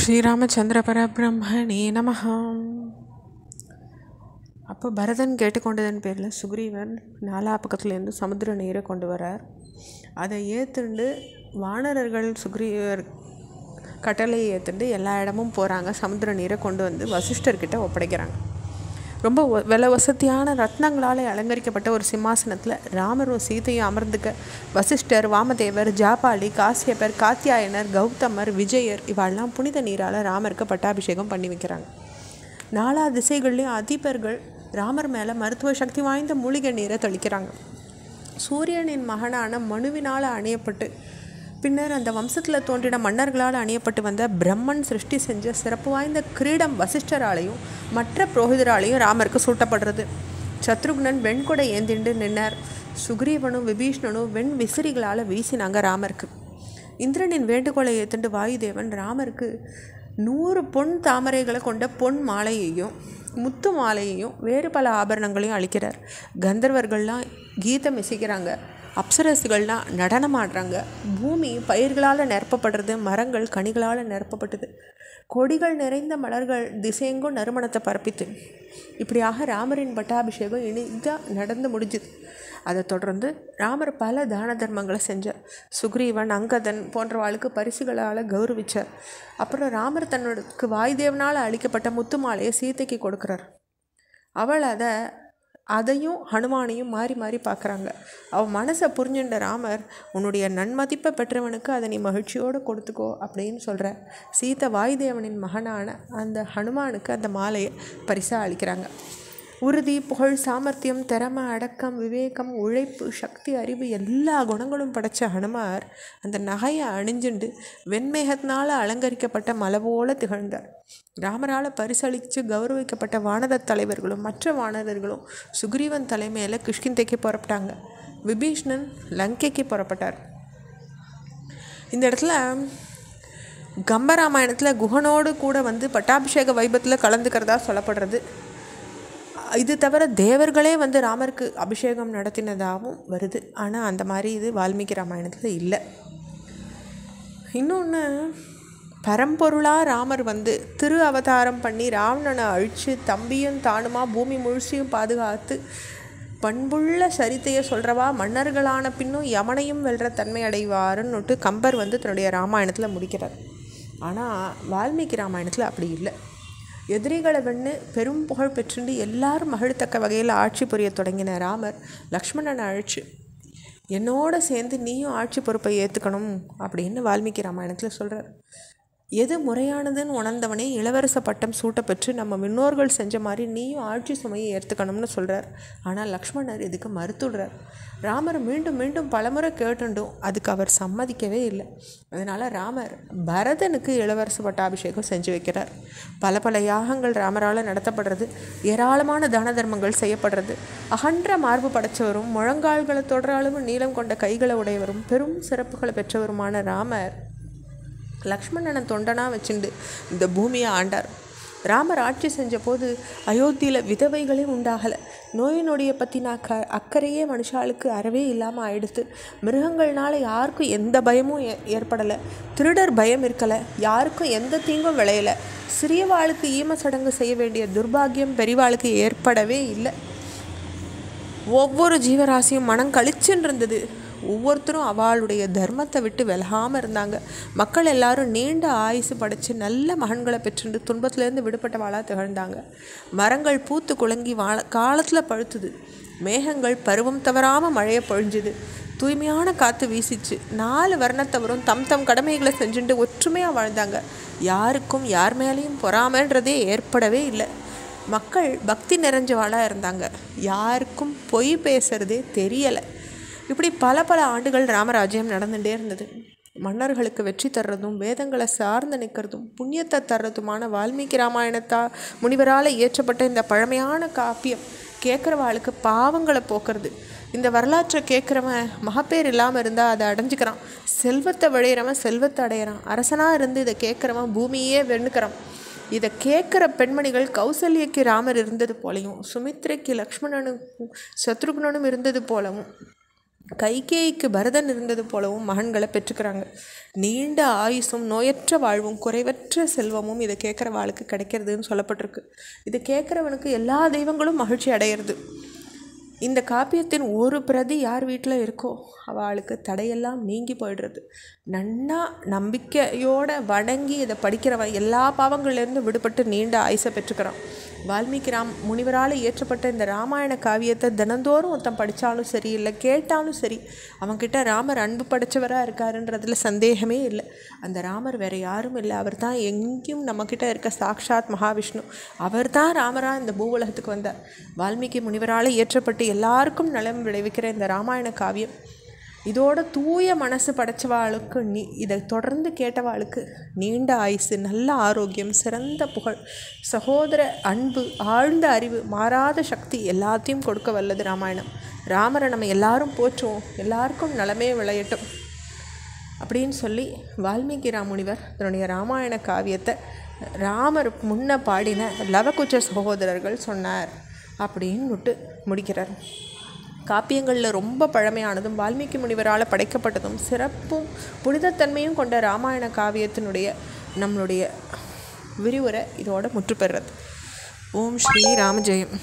ஸ்ரீராமச்சந்திர பரபிரம்மணே நமஹ. அப்போ பரதன் கேட்டுக்கொண்டதன் பேரில் சுக்ரீவன் நாலா பக்கத்துலேருந்து சமுத்திர நீரை கொண்டு வரார். அதை ஏற்றுண்டு வானரர்கள் சுக்ரீவர் கட்டளையை ஏற்றுண்டு எல்லா இடமும் போகிறாங்க. சமுத்திர நீரை கொண்டு வந்து வசிஷ்டர்கிட்ட ஒப்படைக்கிறாங்க. ரொம்ப விலை வசதியான ரத்னங்களால் அலங்கரிக்கப்பட்ட ஒரு சிம்மாசனத்தில் ராமரும் சீதையும் அமர்ந்துக்க வசிஷ்டர், வாமதேவர், ஜாபாலி, காசியப்பர், காத்தியாயனர், கௌதமர், விஜயர் இவாளெல்லாம் புனித நீரால் ராமருக்கு பட்டாபிஷேகம் பண்ணி வைக்கிறாங்க. நாலா திசைகள்லேயும் அதிபர்கள் ராமர் மேலே மருத்துவ சக்தி வாய்ந்த மூலிகை நீரை தெளிக்கிறாங்க. சூரியனின் மகனான மனுவினால் அணியப்பட்டு பின்னர் அந்த வம்சத்தில் தோன்றின மன்னர்களால் அணியப்பட்டு வந்த பிரம்மன் சிருஷ்டி செஞ்ச சிறப்பு வாய்ந்த கிரீடம் வசிஷ்டராலையும் மற்ற புரோகிதராலையும் ராமருக்கு சூட்டப்படுறது. சத்ருக்னன் வெண்கொடை ஏந்திண்டு நின்னார். சுக்ரீவனும் விபீஷ்ணனும் வெண் விசிறிகளால் வீசினாங்க ராமருக்கு. இந்திரனின் வேண்டுகோளை ஏற்றுண்டு வாயுதேவன் ராமருக்கு 100 பொன் தாமரைகளை கொண்ட பொன் மாலையையும் முத்து மாலையையும் வேறு பல ஆபரணங்களையும் அளிக்கிறார். கந்தர்வர்கள்லாம் கீதம் இசைக்கிறாங்க. அப்சரசுகள்லாம் நடனம் ஆடுறாங்க. பூமி பயிர்களால் நிரப்பப்படுறது, மரங்கள் கனிகளால் நிரப்பப்பட்டது. கொடிகள் நிறைந்த மலர்கள் திசையெங்கும் நறுமணத்தை பரப்பித்து. இப்படியாக ராமரின் பட்டாபிஷேகம் இனிதாக நடந்து முடிஞ்சுது. அதை தொடர்ந்து ராமர் பல தான தர்மங்களை செஞ்சார். சுக்ரீவன், அங்கதன் போன்றவாளுக்கு பரிசுகளால் கௌரவிச்சார். அப்புறம் ராமர் தன்னோடக்கு வாயுதேவனால் அளிக்கப்பட்ட முத்து மாலையை சீதைக்கு கொடுக்குறார். அவள் அதையும் ஹனுமானையும் மாறி மாறி பார்க்குறாங்க. அவன் மனசை புரிஞ்சுட்ட ராமர், உன்னுடைய நன்மதிப்பை பெற்றவனுக்கு அதை நீ மகிழ்ச்சியோடு கொடுத்துக்கோ அப்படின்னு சொல்கிற. சீதை வாயுதேவனின் மகனான அந்த ஹனுமானுக்கு அந்த மாலையை பரிசாக அளிக்கிறாங்க. உறுதி, புகழ், சாமர்த்தியம், திறமை, அடக்கம், விவேகம், உழைப்பு, சக்தி, அறிவு எல்லா குணங்களும் படைத்த ஹனுமார் அந்த நகையை அணிஞ்சுண்டு வெண்மேகத்தினால் அலங்கரிக்கப்பட்ட மலை போல திகழ்ந்தார். ராமரால் பரிசளித்து கௌரவிக்கப்பட்ட வானர தலைவர்களும் மற்ற வானரர்களும் சுக்ரீவன் தலைமையில் கிஷ்கிந்தைக்கு புறப்பட்டாங்க. விபீஷ்ணன் லங்கைக்கு புறப்பட்டார். இந்த இடத்துல கம்பராமாயணத்தில் குஹனோடு கூட வந்து பட்டாபிஷேக வைபத்தில் கலந்துக்கிறதா சொல்லப்படுறது. இது தவிர தேவர்களே வந்து ராமருக்கு அபிஷேகம் நடத்தினதாகவும் வருது. ஆனால் அந்த மாதிரி இது வால்மீகி ராமாயணத்தில் இல்லை. இன்னொன்று, பரம்பொருளாக ராமர் வந்து திரு அவதாரம் பண்ணி ராவணனை அழித்து தம்பியும் தானுமா பூமி முழுசையும் பாதுகாத்து பண்புள்ள சரித்தையை சொல்கிறவா மன்னர்களான பின்னும் யமனையும் வெல்ற தன்மை அடைவாருன்னுட்டு கம்பர் வந்து தன்னுடைய ராமாயணத்தில் முடிக்கிறார். ஆனால் வால்மீகி ராமாயணத்தில் அப்படி இல்லை. எதிரிகளை வென்று பெரும் புகழ் பெற்றுண்டு எல்லாரும் மகிழ்த்தக்க வகையில் ஆட்சி புரிய தொடங்கின ராமர் லக்ஷ்மணனை அழைச்சு, என்னோட சேர்ந்து நீயும் ஆட்சி பொறுப்பை ஏற்றுக்கணும் அப்படின்னு வால்மீகி ராமாயணத்தில் சொல்கிறார். எது முறையானதுன்னு உணர்ந்தவனே இளவரச பட்டம் சூட்ட பெற்று நம்ம முன்னோர்கள் செஞ்ச மாதிரி நீயும் ஆட்சி சுமையை ஏற்றுக்கணும்னு சொல்கிறார். ஆனால் லக்ஷ்மணர் இதுக்கு மறுத்துடுறார். ராமர் மீண்டும் மீண்டும் பலமுறை கேட்டுண்டும் அதுக்கு அவர் சம்மதிக்கவே இல்லை. அதனால் ராமர் பரதனுக்கு இளவரச பட்டாபிஷேகம் செஞ்சு வைக்கிறார். பல பல யாகங்கள் ராமரால் நடத்தப்படுறது. ஏராளமான தான தர்மங்கள் செய்யப்படுறது. அகன்ற மார்பு படைத்தவரும் முழங்கால்களை தொடர அளவு நீளம் கொண்ட கைகளை உடையவரும் பெரும் சிறப்புகளை பெற்றவருமான ராமர் லக்ஷ்மணனை தொண்டனாக வச்சுண்டு இந்த பூமியை ஆண்டார். ராமர் ஆட்சி செஞ்ச போது அயோத்தியில் விதவைகளே உண்டாகலை. நோய் நொடியை பற்றின அக்கறையே மனுஷாளுக்கு அறவே இல்லாமல் ஆயிடுத்து. மிருகங்கள்னால யாருக்கும் எந்த பயமும் ஏற்படலை. திருடர் பயம் இருக்கலை. யாருக்கும் எந்த தீங்கும் விளையலை. சிறியவாளுக்கு ஈம சடங்கு செய்ய வேண்டிய துர்பாகியம் பெரியவாளுக்கு ஏற்படவே இல்லை. ஒவ்வொரு ஜீவராசியும் மனம் கழிச்சுன்னு இருந்தது. ஒவ்வொருத்தரும் அவளுடைய தர்மத்தை விட்டு விலகாமல் இருந்தாங்க. மக்கள் எல்லாரும் நீண்ட ஆயுசு படைச்சு நல்ல மகன்களை பெற்றுண்டு துன்பத்திலேருந்து விடுபட்டவாளாக திகழ்ந்தாங்க. மரங்கள் பூத்து குலுங்கி காலத்தில் பழுத்துது. மேகங்கள் பருவம் தவறாமல் மழையை பொழிஞ்சுது. தூய்மையான காற்று வீசிச்சு. 4 வர்ணத்தவரும் தம் தம் கடமைகளை செஞ்சுட்டு ஒற்றுமையாக வாழ்ந்தாங்க. யாருக்கும் யார் மேலேயும் பொறாமைன்றதே ஏற்படவே இல்லை. மக்கள் பக்தி நிறைஞ்சவாளாக இருந்தாங்க. யாருக்கும் பொய் பேசுகிறதே தெரியலை. இப்படி பல பல ஆண்டுகள் ராமராஜ்யம் நடந்துகிட்டே இருந்தது. மன்னர்களுக்கு வெற்றி தர்றதும் வேதங்களை சார்ந்து நிற்கிறதும் புண்ணியத்தை தர்றதுமான வால்மீகி ராமாயணத்தா முனிவரால் இயற்றப்பட்ட இந்த பழமையான காப்பியம் கேட்குறவாளுக்கு பாவங்களை போக்குறது. இந்த வரலாற்றை கேட்குறவன் மகப்பேர் இல்லாமல் இருந்தால் அதை அடைஞ்சிக்கிறான். செல்வத்தை விளையிறவன் செல்வத்தை அடையிறான். அரசனாக இருந்து இதை கேட்குறவன் பூமியே வெண்ணுக்கிறான். இதை கேட்குற பெண்மணிகள் கௌசல்யக்கு ராமர் இருந்தது போலையும் சுமித்ரைக்கு லக்ஷ்மணனுக்கும் சத்ருக்னனும் இருந்தது போலவும் கைகேயிக்கு பரதன் இருந்தது போலவும் மகன்களை பெற்றுக்கிறாங்க. நீண்ட ஆயுசும் நோயற்ற வாழ்வும் குறைவற்ற செல்வமும் இதை கேட்குறவாளுக்கு கிடைக்கிறதுன்னு சொல்லப்பட்டிருக்கு. இதை கேட்குறவனுக்கு எல்லா தெய்வங்களும் மகிழ்ச்சி அடையிறது. இந்த காப்பியத்தின் ஒரு பிரதி யார் வீட்டில் இருக்கோ அவளுக்கு தடையெல்லாம் நீங்கி போயிடுறது. நன்னா நம்பிக்கையோடு வணங்கி இதை படிக்கிறவன் எல்லா பாவங்கள்லேருந்து விடுபட்டு நீண்ட ஆயுசை பெற்றுக்கிறான். வால்மீகி முனிவரால் இயற்றப்பட்ட இந்த ராமாயண காவியத்தை தினந்தோறும் ஒருத்தன் படித்தாலும் சரி, இல்லை கேட்டாலும் சரி, அவன்கிட்ட ராமர் அன்பு படைச்சவராக இருக்காருன்றதுல சந்தேகமே இல்லை. அந்த ராமர் வேறு யாரும் இல்லை, அவர் தான் எங்கேயும் நம்மக்கிட்ட இருக்க சாக்ஷாத் மகாவிஷ்ணு. அவர் தான் ராமராக இந்த பூவுலகத்துக்கு வந்தார். வால்மீகி முனிவரால் இயற்றப்பட்டு எல்லாருக்கும் நலம் விளைவிக்கிற இந்த ராமாயண காவியம் இதோட தூய மனசு படைச்சவாளுக்கு இதை தொடர்ந்து கேட்டவாளுக்கு நீண்ட ஆயுசு, நல்ல ஆரோக்கியம், சிறந்த புகழ், சகோதர அன்பு, ஆழ்ந்த அறிவு, மாறாத சக்தி எல்லாத்தையும் கொடுக்க வல்லது ராமாயணம். ராமரை நம்ம எல்லாரும் போற்றுவோம், எல்லாருக்கும் நலமே விளையட்டும் அப்படின்னு சொல்லி வால்மீகி முனிவர் தன்னுடைய ராமாயண காவியத்தை ராமர் முன்ன பாடின லவகுச்ச சகோதரர்கள் சொன்னார் அப்படின்னு விட்டு முடிக்கிறார். காப்பியங்களில் ரொம்ப பழமையானதும் வால்மீகி முனிவரால் படைக்கப்பட்டதும் சிறப்பும் புனிதத்தன்மையும் கொண்ட ராமாயண காவியத்தினுடைய நம்மளுடைய விரிவுரை இதோட முற்றுப்பெறுறது. ஓம் ஸ்ரீ ராம ஜெயம்.